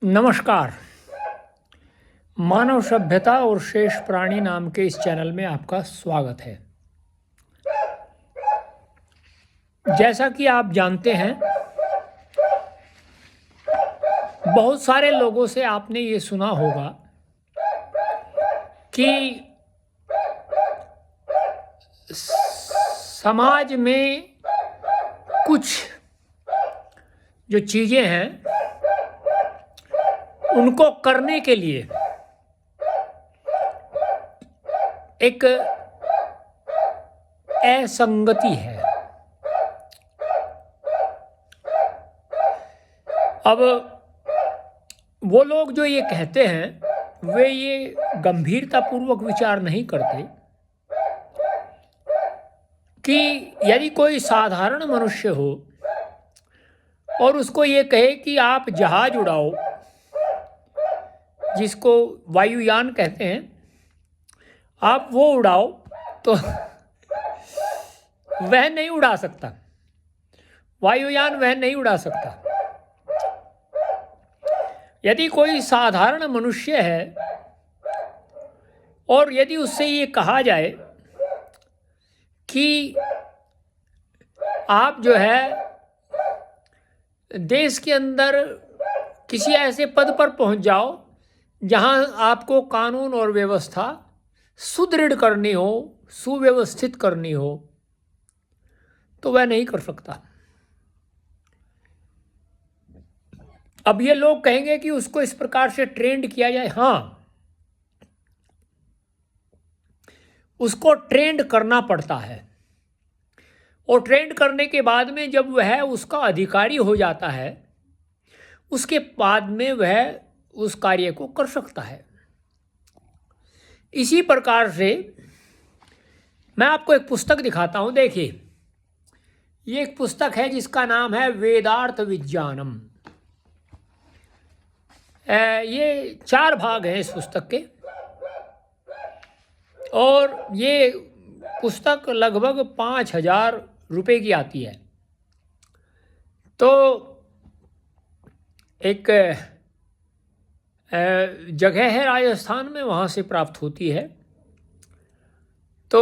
नमस्कार। मानव सभ्यता और शेष प्राणी नाम के इस चैनल में आपका स्वागत है। जैसा कि आप जानते हैं, बहुत सारे लोगों से आपने ये सुना होगा कि समाज में कुछ जो चीज़ें हैं उनको करने के लिए एक असंगति है। अब वो लोग जो ये कहते हैं वे ये गंभीरतापूर्वक विचार नहीं करते कि यदि कोई साधारण मनुष्य हो और उसको ये कहे कि आप जहाज उड़ाओ, जिसको वायुयान कहते हैं, आप वो उड़ाओ, तो वह नहीं उड़ा सकता। वायुयान वह नहीं उड़ा सकता। यदि कोई साधारण मनुष्य है और यदि उससे ये कहा जाए कि आप जो है देश के अंदर किसी ऐसे पद पर पहुंच जाओ जहां आपको कानून और व्यवस्था सुदृढ़ करनी हो, सुव्यवस्थित करनी हो, तो वह नहीं कर सकता। अब ये लोग कहेंगे कि उसको इस प्रकार से ट्रेंड किया जाए। हाँ, उसको ट्रेंड करना पड़ता है और ट्रेंड करने के बाद में जब वह उसका अधिकारी हो जाता है, उसके बाद में वह उस कार्य को कर सकता है। इसी प्रकार से मैं आपको एक पुस्तक दिखाता हूं। देखिए, ये एक पुस्तक है जिसका नाम है वेदार्थ विज्ञानम। ये 4 भाग हैं इस पुस्तक के और ये पुस्तक लगभग 5,000 रुपये की आती है। तो एक जगह है राजस्थान में, वहाँ से प्राप्त होती है। तो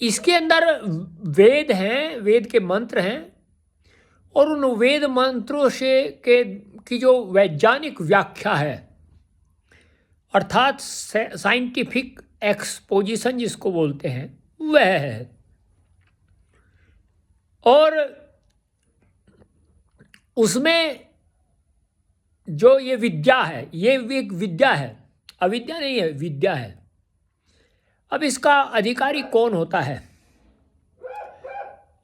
इसके अंदर वेद हैं, वेद के मंत्र हैं और उन वेद मंत्रों से की जो वैज्ञानिक व्याख्या है, अर्थात साइंटिफिक एक्सपोजिशन जिसको बोलते हैं, वह है। और उसमें जो ये विद्या है, ये एक विद्या है, अविद्या नहीं है, विद्या है। अब इसका अधिकारी कौन होता है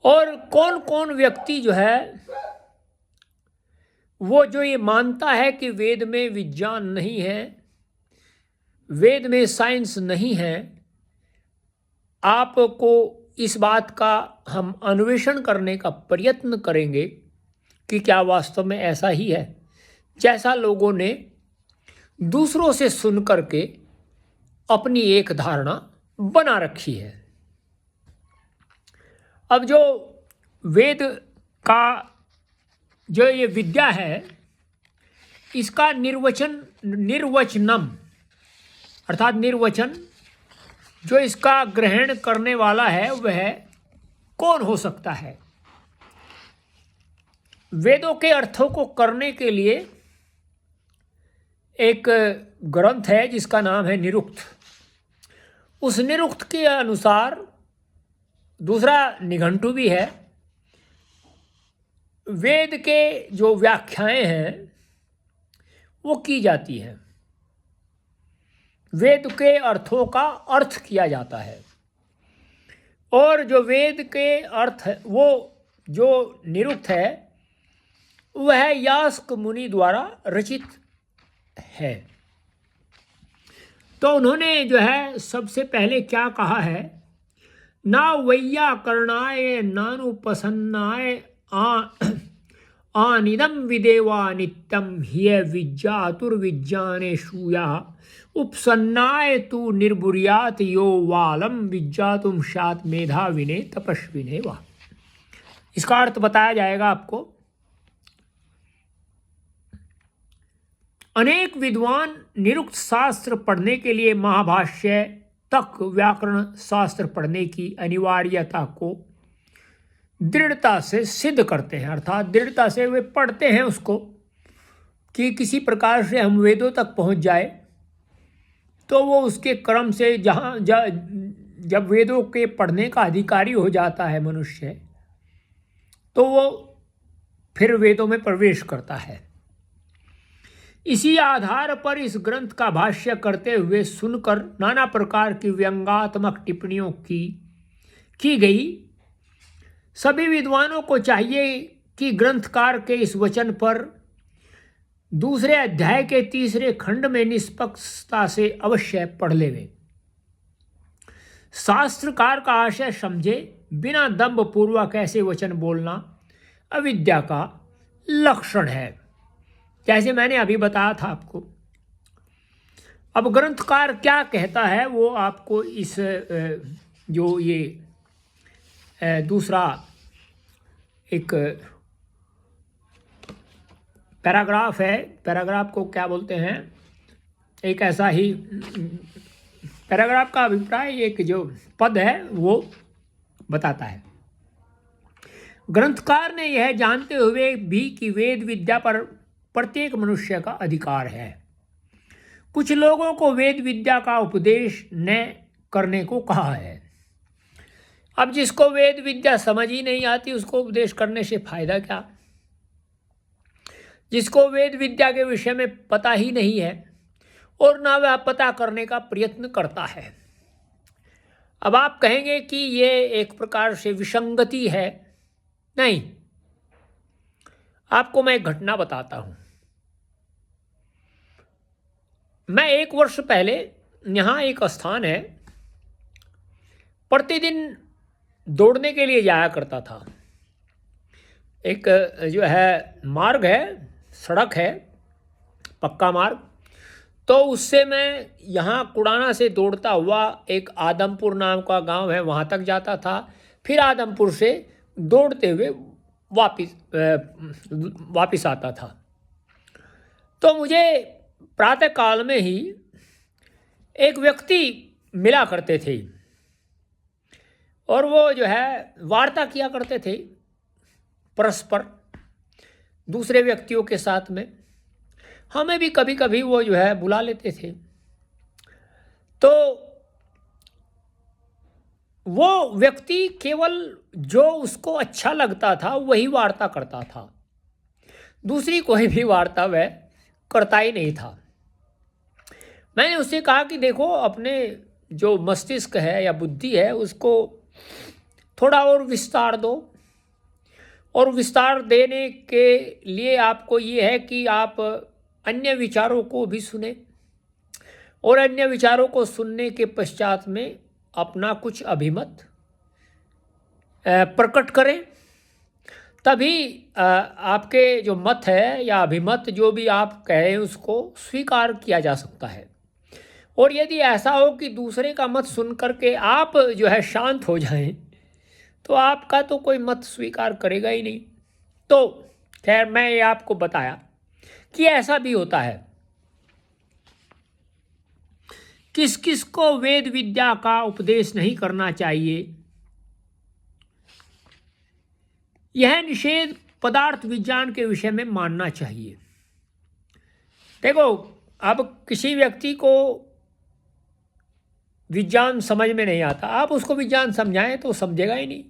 और कौन कौन व्यक्ति जो है वो जो ये मानता है कि वेद में विज्ञान नहीं है, वेद में साइंस नहीं है, आपको इस बात का हम अन्वेषण करने का प्रयत्न करेंगे कि क्या वास्तव में ऐसा ही है जैसा लोगों ने दूसरों से सुन करके अपनी एक धारणा बना रखी है। अब जो वेद का जो ये विद्या है, इसका निर्वचनम अर्थात निर्वचन, जो इसका ग्रहण करने वाला है वह कौन हो सकता है। वेदों के अर्थों को करने के लिए एक ग्रंथ है जिसका नाम है निरुक्त। उस निरुक्त के अनुसार दूसरा निघंटु भी है। वेद के जो व्याख्याएं हैं वो की जाती हैं, वेद के अर्थों का अर्थ किया जाता है और जो वेद के अर्थ वो जो निरुक्त है वह यास्क मुनि द्वारा रचित है। तो उन्होंने जो है सबसे पहले क्या कहा है, ना वैयाकरणाय नानुपसन्नाय आनिदम विदेवा नित्यम ह्य विज्ञातुर्विज्ञाने शूया उपसन्नाय तु निर्बुर्यात यो वालम विज्ञातुम शात मेधाविने तपस्विने वा। इसका अर्थ बताया जाएगा आपको अनेक विद्वान निरुक्त शास्त्र पढ़ने के लिए महाभाष्य तक व्याकरण शास्त्र पढ़ने की अनिवार्यता को दृढ़ता से सिद्ध करते हैं, अर्थात दृढ़ता से वे पढ़ते हैं उसको कि किसी प्रकार से हम वेदों तक पहुंच जाए। तो वो उसके क्रम से जब वेदों के पढ़ने का अधिकारी हो जाता है मनुष्य, तो वो फिर वेदों में प्रवेश करता है। इसी आधार पर इस ग्रंथ का भाष्य करते हुए सुनकर नाना प्रकार की व्यंग्यात्मक टिप्पणियों की गई। सभी विद्वानों को चाहिए कि ग्रंथकार के इस वचन पर दूसरे अध्याय के तीसरे खंड में निष्पक्षता से अवश्य पढ़ लेवे, शास्त्रकार का आशय समझे, बिना दंभ पूर्वक ऐसे वचन बोलना अविद्या का लक्षण है, जैसे मैंने अभी बताया था आपको। अब ग्रंथकार क्या कहता है वो आपको इस जो ये दूसरा एक पैराग्राफ है, पैराग्राफ को क्या बोलते हैं, एक ऐसा ही पैराग्राफ का अभिप्राय एक जो पद है वो बताता है। ग्रंथकार ने यह जानते हुए भी कि वेद विद्या पर प्रत्येक मनुष्य का अधिकार है, कुछ लोगों को वेद विद्या का उपदेश न करने को कहा है। अब जिसको वेद विद्या समझ ही नहीं आती उसको उपदेश करने से फायदा क्या। जिसको वेद विद्या के विषय में पता ही नहीं है और ना वह पता करने का प्रयत्न करता है। अब आप कहेंगे कि ये एक प्रकार से विसंगति है। नहीं, आपको मैं एक घटना बताता हूं। मैं 1 वर्ष पहले, यहाँ एक स्थान है, प्रतिदिन दौड़ने के लिए जाया करता था। एक जो है मार्ग है, सड़क है, पक्का मार्ग, तो उससे मैं यहाँ कुड़ाना से दौड़ता हुआ एक आदमपुर नाम का गांव है वहाँ तक जाता था, फिर आदमपुर से दौड़ते हुए वापिस आता था। तो मुझे प्रातः काल में ही एक व्यक्ति मिला करते थे और वो जो है वार्ता किया करते थे परस्पर दूसरे व्यक्तियों के साथ में। हमें भी कभी कभी वो जो है बुला लेते थे। तो वो व्यक्ति केवल जो उसको अच्छा लगता था वही वार्ता करता था, दूसरी कोई भी वार्ता वह करता ही नहीं था। मैंने उससे कहा कि देखो, अपने जो मस्तिष्क है या बुद्धि है उसको थोड़ा और विस्तार दो, और विस्तार देने के लिए आपको ये है कि आप अन्य विचारों को भी सुने और अन्य विचारों को सुनने के पश्चात में अपना कुछ अभिमत प्रकट करें, तभी आपके जो मत है या अभिमत जो भी आप कहें उसको स्वीकार किया जा सकता है। और यदि ऐसा हो कि दूसरे का मत सुन करके आप जो है शांत हो जाएं, तो आपका तो कोई मत स्वीकार करेगा ही नहीं। तो खैर, मैं ये आपको बताया कि ऐसा भी होता है। किस किस को वेद विद्या का उपदेश नहीं करना चाहिए, यह निषेध पदार्थ विज्ञान के विषय में मानना चाहिए। देखो, अब किसी व्यक्ति को विज्ञान समझ में नहीं आता, आप उसको विज्ञान समझाएं तो समझेगा ही नहीं,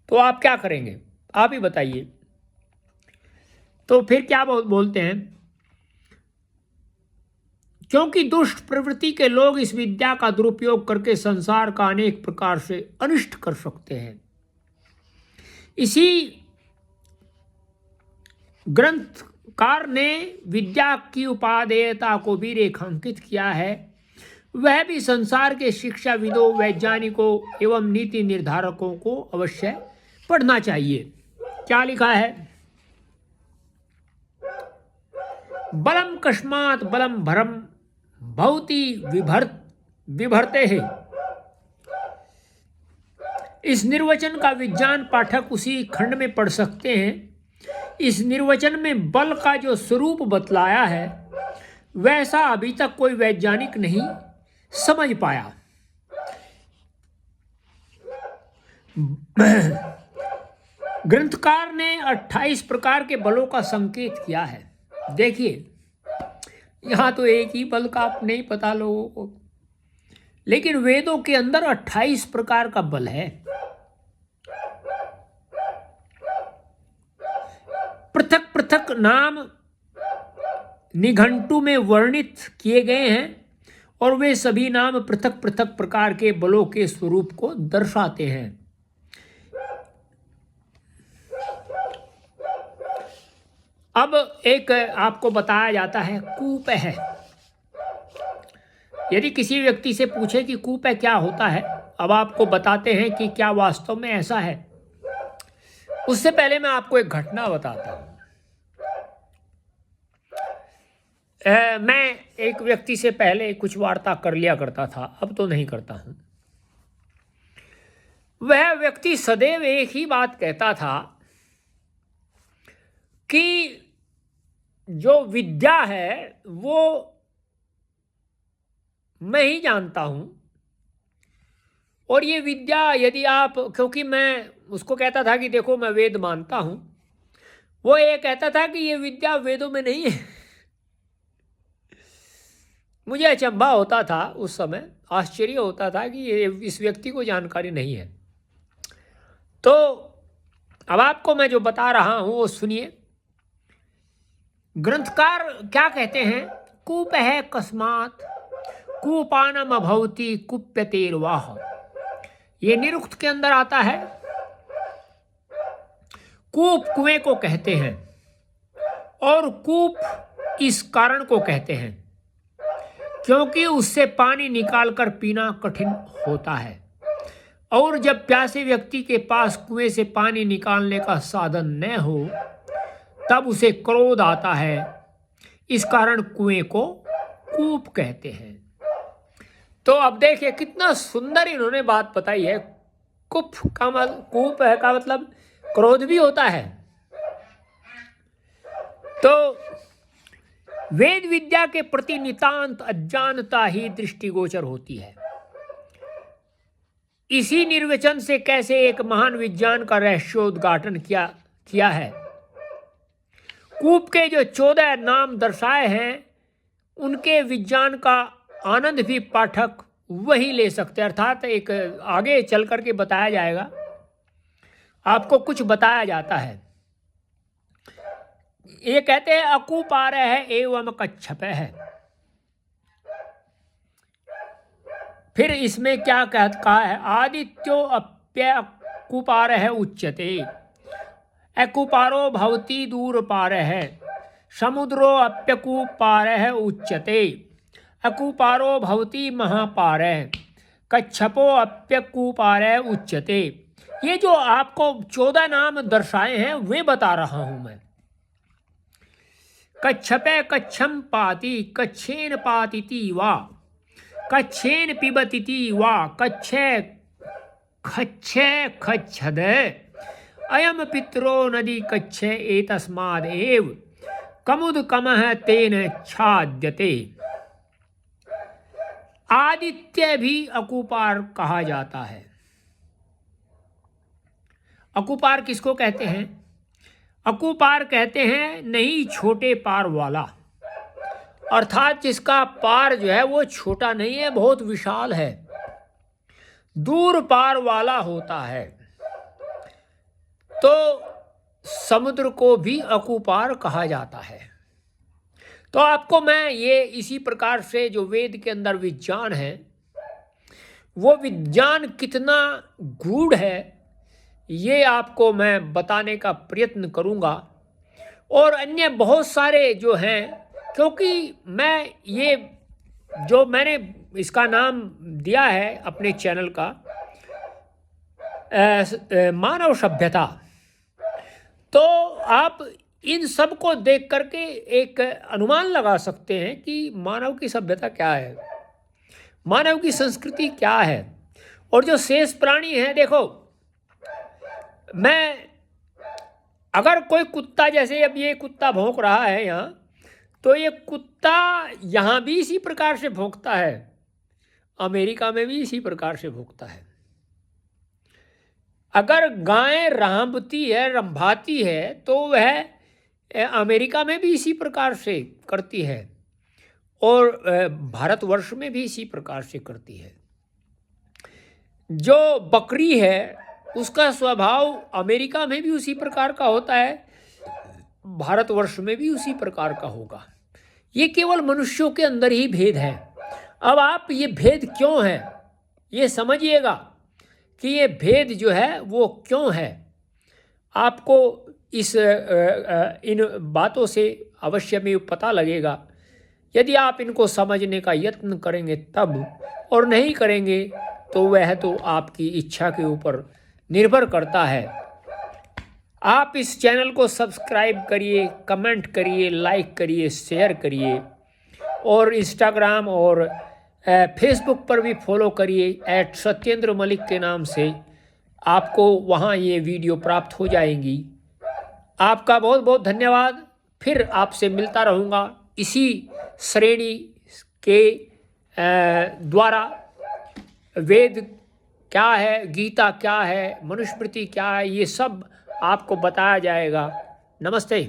तो आप क्या करेंगे, आप ही बताइए। तो फिर क्या बोलते हैं, क्योंकि दुष्ट प्रवृत्ति के लोग इस विद्या का दुरुपयोग करके संसार का अनेक प्रकार से अनिष्ट कर सकते हैं। इसी ग्रंथकार ने विद्या की उपादेयता को भी रेखांकित किया है। वह भी संसार के शिक्षाविदों, वैज्ञानिकों एवं नीति निर्धारकों को अवश्य पढ़ना चाहिए। क्या लिखा है, बलम कस्मात् बलम भरम भवति विभर्ते है। इस निर्वचन का विज्ञान पाठक उसी खंड में पढ़ सकते हैं इस निर्वचन में बल का जो स्वरूप बतलाया है वैसा अभी तक कोई वैज्ञानिक नहीं समझ पाया। ग्रंथकार ने 28 प्रकार के बलों का संकेत किया है। देखिए, यहाँ तो एक ही बल का आप नहीं पता लोगों को, लेकिन वेदों के अंदर 28 प्रकार का बल है। पृथक पृथक नाम निघंटु में वर्णित किए गए हैं और वे सभी नाम पृथक पृथक प्रकार के बलों के स्वरूप को दर्शाते हैं। अब एक आपको बताया जाता है कूप है। यदि किसी व्यक्ति से पूछे कि कूप है क्या होता है, अब आपको बताते हैं कि क्या वास्तव में ऐसा है। उससे पहले मैं आपको एक घटना बताता हूं। मैं एक व्यक्ति से पहले कुछ वार्ता कर लिया करता था, अब तो नहीं करता हूं। वह व्यक्ति सदैव एक ही बात कहता था कि जो विद्या है वो मैं ही जानता हूं, और ये विद्या यदि आप, क्योंकि मैं उसको कहता था कि देखो मैं वेद मानता हूं, वो ये कहता था कि ये विद्या वेदों में नहीं है। मुझे अचंभा होता था उस समय, आश्चर्य होता था कि ये इस व्यक्ति को जानकारी नहीं है। तो अब आपको मैं जो बता रहा हूं वो सुनिए। ग्रंथकार क्या कहते हैं, कूप है कस्मात कूपानम अभवति कुप्यतेर्वाह। ये निरुक्त के अंदर आता है। कूप कुएं को कहते हैं और कूप इस कारण को कहते हैं क्योंकि उससे पानी निकालकर पीना कठिन होता है, और जब प्यासे व्यक्ति के पास कुएं से पानी निकालने का साधन न हो तब उसे क्रोध आता है। इस कारण कुएं को कूप कहते हैं। तो अब देखिए कितना सुंदर इन्होंने बात बताई है। कूप है का मतलब क्रोध भी होता है। तो वेद विद्या के प्रति नितांत अज्ञानता ही दृष्टिगोचर होती है। इसी निर्वचन से कैसे एक महान विज्ञान का रहस्योद्घाटन किया है। कूप के जो 14 नाम दर्शाए हैं उनके विज्ञान का आनंद भी पाठक वही ले सकते हैं। अर्थात एक आगे चल करके बताया जाएगा, आपको कुछ बताया जाता है। ये कहते हैं अकूपार है एवं कच्छप है। फिर इसमें क्या कहा है, आदित्यो अप्य कुपार है उच्यते अकुपारो भवती दूर पार है समुद्रो अप्यकुपार है उच्यते अकुपारो भवती महापार है कच्छपो अप्यकुपार है उच्यते। ये जो आपको 14 नाम दर्शाए हैं वे बता रहा हूं मैं। कच्छपे कच्छम पाति कच्छेन पातिति वा कच्छेन पिबतिति वा कच्छे खच्छे खच्छद अयम पितरो नदी कच्छे एतस्माद् एव कमुद कमः तेन छाद्यते। आदित्य भी अकुपार कहा जाता है। अकुपार किसको कहते हैं? अकुपार कहते हैं नहीं छोटे पार वाला, अर्थात जिसका पार जो है वो छोटा नहीं है, बहुत विशाल है, दूर पार वाला होता है। तो समुद्र को भी अकुपार कहा जाता है। तो आपको मैं ये इसी प्रकार से जो वेद के अंदर विज्ञान है वो विज्ञान कितना गूढ़ है ये आपको मैं बताने का प्रयत्न करूंगा। और अन्य बहुत सारे जो हैं, क्योंकि मैं ये जो मैंने इसका नाम दिया है अपने चैनल का मानव सभ्यता, तो आप इन सब को देख करके एक अनुमान लगा सकते हैं कि मानव की सभ्यता क्या है, मानव की संस्कृति क्या है। और जो शेष प्राणी हैं, देखो मैं अगर कोई कुत्ता, जैसे अब ये कुत्ता भौंक रहा है यहाँ, तो ये कुत्ता यहाँ भी इसी प्रकार से भौंकता है, अमेरिका में भी इसी प्रकार से भौंकता है। अगर गाय रंभाती है तो वह अमेरिका में भी इसी प्रकार से करती है और भारतवर्ष में भी इसी प्रकार से करती है। जो बकरी है उसका स्वभाव अमेरिका में भी उसी प्रकार का होता है, भारतवर्ष में भी उसी प्रकार का होगा। ये केवल मनुष्यों के अंदर ही भेद है। अब आप ये भेद क्यों है ये समझिएगा कि ये भेद जो है वो क्यों है। आपको इन बातों से अवश्य में पता लगेगा यदि आप इनको समझने का यत्न करेंगे तब, और नहीं करेंगे तो वह तो आपकी इच्छा के ऊपर निर्भर करता है। आप इस चैनल को सब्सक्राइब करिए, कमेंट करिए, लाइक करिए, शेयर करिए, और इंस्टाग्राम और फेसबुक पर भी फॉलो करिए @सत्येंद्र मलिक के नाम से। आपको वहाँ ये वीडियो प्राप्त हो जाएंगी। आपका बहुत बहुत धन्यवाद। फिर आपसे मिलता रहूँगा इसी श्रेणी के द्वारा। वेद क्या है, गीता क्या है, मनुस्मृति क्या है, ये सब आपको बताया जाएगा। नमस्ते।